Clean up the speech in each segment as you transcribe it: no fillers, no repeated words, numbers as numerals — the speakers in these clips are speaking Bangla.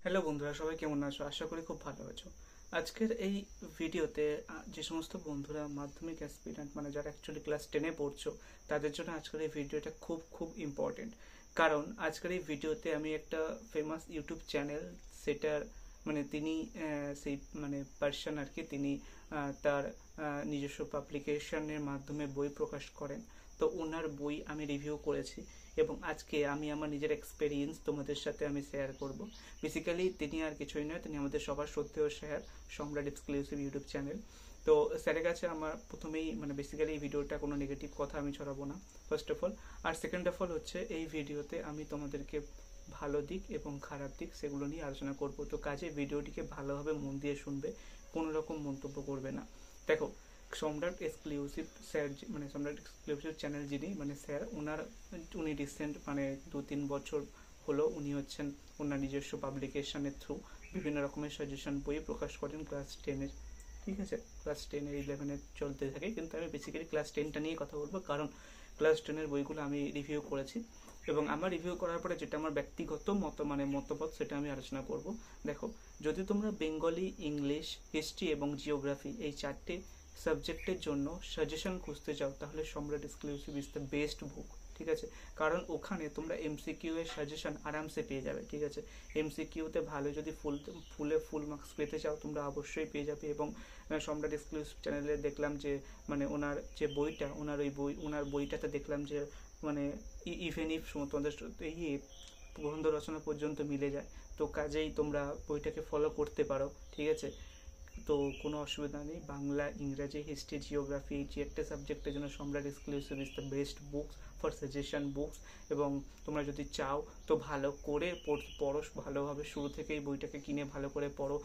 হ্যালো বন্ধুরা, সবাই কেমন আছো? আশা করি খুব ভালো আছো। আজকের এই ভিডিওতে যে সমস্ত বন্ধুরা মাধ্যমিক অ্যাসপিরেন্ট মানে যারা অ্যাকচুয়ালি ক্লাস 10-এ পড়ছো, তাদের জন্য আজকের এই ভিডিওটা খুব খুব ইম্পর্টেন্ট। কারণ আজকের এই ভিডিওতে আমি একটা ফেমাস ইউটিউব চ্যানেল, সেটার মানে তিনি সেই মানে পার্সন আর কি, তিনি তার নিজস্ব পাবলিকেশনের মাধ্যমে বই প্রকাশ করেন। তো ওনার বই আমি রিভিউ করেছি এবং আজকে আমি আমার নিজের এক্সপেরিয়েন্স তোমাদের সাথে আমি শেয়ার করব। বেসিক্যালি তিনি আর কিছুই নয়, তিনি আমাদের সবার শ্রদ্ধেয় স্যার, সম্রাট এক্সক্লুসিভ ইউটিউব চ্যানেল। তো স্যারের কাছে আমার প্রথমেই মানে বেসিক্যালি এই ভিডিওটা কোনো নেগেটিভ কথা আমি ছড়াবো না, ফার্স্ট অফ অল। আর সেকেন্ড অফ অল হচ্ছে এই ভিডিওতে আমি তোমাদেরকে ভালো দিক এবং খারাপ দিক সেগুলো নিয়ে আলোচনা করব। তো কাজে ভিডিওটিকে ভালোভাবে মন দিয়ে শুনবে, কোনো রকম মন্তব্য করবে না। দেখো, সম্রাট এক্সক্লুসিভ স্যার মানে সম্রাট এক্সক্লুসিভ চ্যানেল যিনি মানে স্যার, উনি রিসেন্ট মানে 2-3 বছর হলো উনি হচ্ছেন ওনার নিজস্ব পাবলিকেশনের থ্রু বিভিন্ন রকমের সাজেশন বই প্রকাশ করেন ক্লাস 10-এর। ঠিক আছে, ক্লাস 10-এর 11-এর চলতে থাকে, কিন্তু আমি বেসিক্যালি ক্লাস 10টা নিয়ে কথা বলবো, কারণ ক্লাস 10-এর বইগুলো আমি রিভিউ করেছি এবং আমার রিভিউ করার পরে যেটা আমার ব্যক্তিগত মতামত সেটা আমি আলোচনা করব। দেখো, যদি তোমরা বেঙ্গলি, ইংলিশ, হিস্ট্রি এবং জিওগ্রাফি এই 4টে সাবজেক্টের জন্য সাজেশন খুঁজতে চাও, তাহলে সম্রাট এক্সক্লুসিভ ইজ দ্য বেস্ট বুক। ঠিক আছে, কারণ ওখানে তোমরা এমসিকিউ এর সাজেশন আরামসে পেয়ে যাবে। ঠিক আছে, এমসিকিউতে ভালো যদি ফুল মার্কস পেতে চাও তোমরা অবশ্যই পেয়ে যাবে। এবং সম্রাট এক্সক্লুসিভ চ্যানেলে দেখলাম যে মানে ওনার যে বইটা, ওনার বইটাতে দেখলাম যে মানে ইভেন ইফ তোমাদের এই প্রবন্ধ রচনা পর্যন্ত মিলে যায়, তো কাজেই তোমরা বইটাকে ফলো করতে পারো। ঠিক আছে, তো কোনো অসুবিধা নেই। বাংলা, ইংরাজি, হিস্ট্রি, জিওগ্রাফি এই 4টে সাবজেক্টের জন্য সম্রাট exclusive is the best books for suggestion books. এবং তোমরা যদি চাও তো ভালো করে পড়ো, ভালোভাবে শুরু থেকেই বইটাকে কিনে ভালো করে পড়ো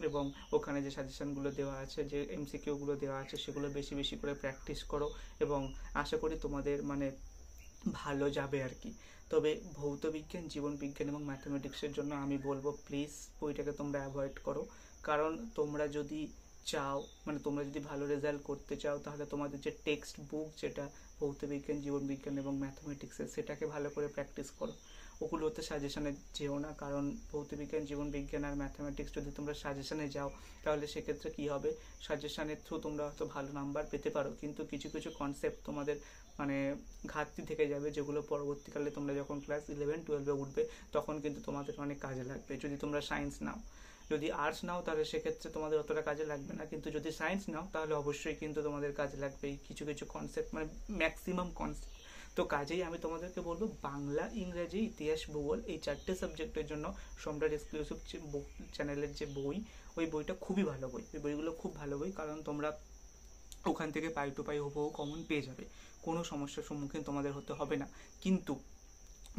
এবং ওখানে যে সাজেশনগুলো দেওয়া আছে, যে এমসিকিউগুলো দেওয়া আছে, সেগুলো বেশি বেশি করে প্র্যাকটিস করো এবং আশা করি তোমাদের মানে ভালো যাবে আর কি। তবে ভৌত বিজ্ঞান, জীবন বিজ্ঞান এবং ম্যাথমেটিক্সের জন্য আমি বলবো প্লিজ বইটাকে তোমরা অ্যাভয়েড করো। কারণ তোমরা যদি চাও মানে তোমরা যদি ভালো রেজাল্ট করতে চাও, তাহলে তোমাদের যে টেক্সট বুক যেটা ভৌত বিজ্ঞান, জীবন বিজ্ঞান এবং ম্যাথমেটিক্সের, সেটাকে ভালো করে প্র্যাকটিস করো। ওগুলোতে সাজেশনে যেও না, কারণ ভৌত বিজ্ঞান, জীবন বিজ্ঞান আর ম্যাথমেটিক্স যদি তোমরা সাজেশনে যাও, তাহলে সেক্ষেত্রে কী হবে, সাজেশনের থ্রু তোমরা হয়তো ভালো নাম্বার পেতে পারো, কিন্তু কিছু কিছু কনসেপ্ট তোমাদের মানে ঘাটতি থেকে যাবে, যেগুলো পরবর্তীকালে তোমরা যখন ক্লাস 11-12-এ উঠবে তখন কিন্তু তোমাদের অনেক কাজে লাগবে। যদি তোমরা সায়েন্স নাও, যদি আর্টস নাও তাহলে সেক্ষেত্রে তোমাদের অতটা কাজে লাগবে না, কিন্তু যদি সায়েন্স নাও তাহলে অবশ্যই কিন্তু তোমাদের কাজে লাগবে এই কিছু কিছু কনসেপ্ট, মানে ম্যাক্সিমাম কনসেপ্ট। তো কাজেই আমি তোমাদেরকে বলবো বাংলা, ইংরেজি, ইতিহাস, ভূগোল এই 4টে সাবজেক্টের জন্য সম্রাট এক্সক্লুসিভ চ্যানেলের যে বই, ওই বইটা খুবই ভালো বই, ওই বইগুলো খুব ভালো বই, কারণ তোমরা ওখান থেকে পাই টু পাই হুবহু কমন পেয়ে যাবে, কোনো সমস্যার সম্মুখীন তোমাদের হতে হবে না। কিন্তু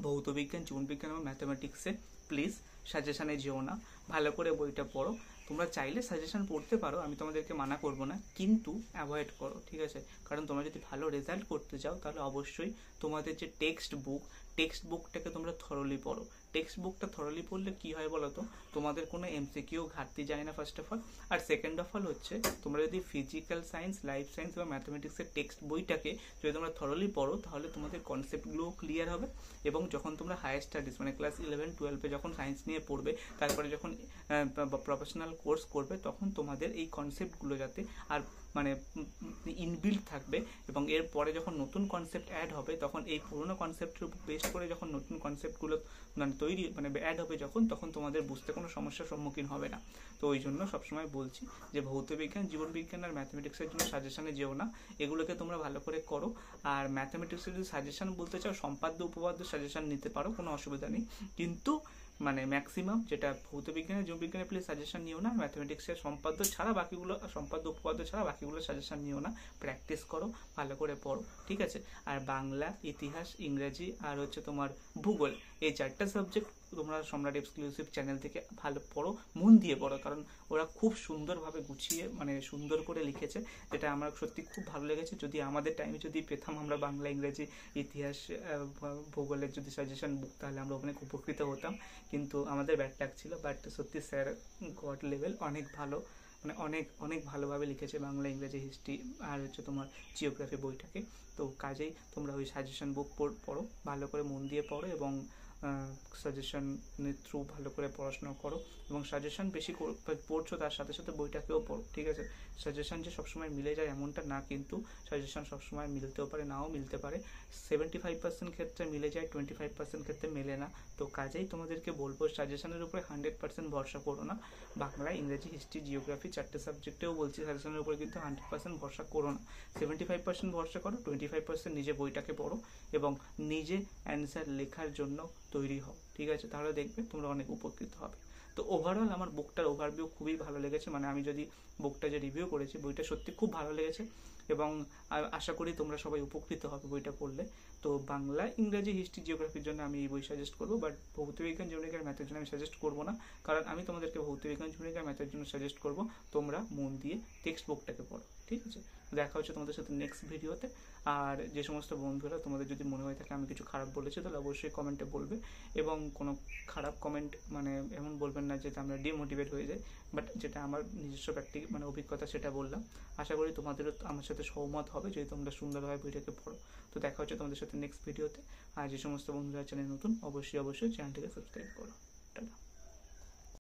ভৌত বিজ্ঞান, জীবন বিজ্ঞান এবং ম্যাথামেটিক্সে প্লিজ সাজেশানে যেও না, ভালো করে বইটা পড়ো। তোমরা চাইলে সাজেশন পড়তে পারো, আমি তোমাদেরকে মানা করবো না, কিন্তু অ্যাভয়েড করো। ঠিক আছে, কারণ তোমরা যদি ভালো রেজাল্ট করতে চাও তাহলে অবশ্যই তোমাদের যে টেক্সট বুকটাকে তোমরা থরলি পড়ো। টেক্সট বুকটা থরলি পড়লে কি হয় বলো তো, তোমাদের কোনো এমসিকিউ ঘাটতি যায় না ফার্স্ট অফ অল। আর সেকেন্ড অফ অল হচ্ছে, তোমরা যদি ফিজিক্যাল সায়েন্স, লাইফ সায়েন্স বা ম্যাথমেটিক্সের টেক্সট বইটাকে যদি তোমরা থরলি পড়ো, তাহলে তোমাদের কনসেপ্টগুলোও ক্লিয়ার হবে। এবং যখন তোমরা হায়ার স্টাডিজ মানে ক্লাস 11-12-এ যখন সায়েন্স নিয়ে পড়বে, তারপরে যখন প্রফেশনাল কোর্স করবে, তখন তোমাদের এই কনসেপ্টগুলো যাতে আর মানে ইনবিল্ট থাকবে, এবং এরপরে যখন নতুন কনসেপ্ট অ্যাড হবে, তখন এই পুরোনো কনসেপ্টের উপর বেস করে যখন নতুন কনসেপ্টগুলো মানে তৈরি মানে অ্যাড হবে তখন তোমাদের বুঝতে কোনো সমস্যার সম্মুখীন হবে না। তো ওই জন্য সবসময় বলছি যে ভৌত বিজ্ঞান, জীবন বিজ্ঞান আর ম্যাথমেটিক্সের জন্য সাজেশনে যেও না, এগুলোকে তোমরা ভালো করে করো। আর ম্যাথমেটিক্সের যদি সাজেশন বলতে চাও, সম্পাদ্য উপপাদ্য সাজেশন নিতে পারো, কোনো অসুবিধা নেই, কিন্তু মানে ম্যাক্সিমাম যেটা ভৌত বিজ্ঞানের, জীব বিজ্ঞানের প্লিজ সাজেশন নিও না। ম্যাথমেটিক্সের সম্পাদ্য উপপাদ্য ছাড়া বাকিগুলো সাজেশন নিও না, প্র্যাকটিস করো, ভালো করে পড়ো। ঠিক আছে, আর বাংলা, ইতিহাস, ইংরেজি আর হচ্ছে তোমার ভূগোল, এই 4টা সাবজেক্ট তোমরা সম্রাট এক্সক্লুসিভ চ্যানেল থেকে ভালো পড়ো, মন দিয়ে পড়ো, কারণ ওরা খুব সুন্দরভাবে গুছিয়ে মানে সুন্দর করে লিখেছে, যেটা আমার সত্যি খুব ভালো লেগেছে। যদি আমাদের টাইমে যদি পেতাম আমরা বাংলা, ইংরেজি, ইতিহাস, ভূগোলের যদি সাজেশন বুক, তাহলে আমরা ওখানে খুব উপকৃত হতাম, কিন্তু আমাদের ব্যাড লাক ছিল। বাট সত্যি স্যার গড লেভেল, অনেক ভালো, মানে অনেক অনেক ভালোভাবে লিখেছে বাংলা, ইংরেজি, হিস্ট্রি আর হচ্ছে তোমার জিওগ্রাফি বইটাকে। তো কাজেই তোমরা ওই সাজেশন বুক পড়ো, ভালো করে মন দিয়ে পড়ো এবং সাজেশনের থ্রু ভালো করে পড়াশোনা করো, এবং সাজেশন বেশি পড়ছো তার সাথে সাথে বইটাকেও পড়ো, ঠিক আছে? সাজেশন যে সবসময় মিলে যায় এমনটা না, কিন্তু সাজেশন সবসময় মিলতেও পারে, নাও মিলতে পারে। 75% ক্ষেত্রে মিলে যায়, 25% ক্ষেত্রে মেলে না। তো কাজেই তোমাদেরকে বলবো সাজেশনের উপরে 100% ভরসা করো না। বাংলা, ইংরেজি, হিস্ট্রি, জিওগ্রাফি 4টে সাবজেক্টেও বলছি সাজেশনের উপরে কিন্তু 100% ভরসা করো না। 75% ভরসা করো, 25% নিজে বইটাকে পড়ো এবং নিজে অ্যান্সার লেখার জন্য তৈরি হও, ঠিক আছে? তাহলে দেখবে তোমরা অনেক উপকৃত হবে। তো ওভারঅল আমার বুকটার ওভারভিউ খুবই ভালো লেগেছে, মানে আমি যদি বুকটা যে রিভিউ করেছি বইটা সত্যি খুব ভালো লেগেছে, এবং আশা করি তোমরা সবাই উপকৃত হবে বইটা পড়লে। তো বাংলা, ইংরেজি, হিস্ট্রি, জিওগ্রাফির জন্য আমি এই বই সাজেস্ট করবো, বাট ভৌতবিজ্ঞান, জীববিজ্ঞান, ম্যাথের জন্য আমি সাজেস্ট করবো না, কারণ আমি তোমাদেরকে ভৌতবিজ্ঞান, জীববিজ্ঞান, ম্যাথের জন্য সাজেস্ট করবো তোমরা মন দিয়ে টেক্সট বুকটাকে পড়ো, ঠিক আছে? দেখা হচ্ছে তোমাদের সাথে নেক্সট ভিডিওতে। আর যে সমস্ত বন্ধুরা তোমাদের যদি মনে হয়ে থাকে আমি কিছু খারাপ বলেছি, তাহলে অবশ্যই কমেন্টে বলবে, এবং কোনো খারাপ কমেন্ট মানে এমন বলবেন না যেটা আমরা ডিমোটিভেট হয়ে যাই, বাট যেটা আমার নিজস্ব মানে অভিজ্ঞতা সেটা বললাম। আশা করি তোমাদেরও আমার সাথে সহমত হবে যদি তোমরা সুন্দরভাবে বইটাকে পড়ো। তো দেখা হচ্ছে তোমাদের সাথে নেক্সট ভিডিওতে। আর যে সমস্ত বন্ধুরা চ্যানেল নতুন, অবশ্যই চ্যানেলটিকে সাবস্ক্রাইব করো। টাটা।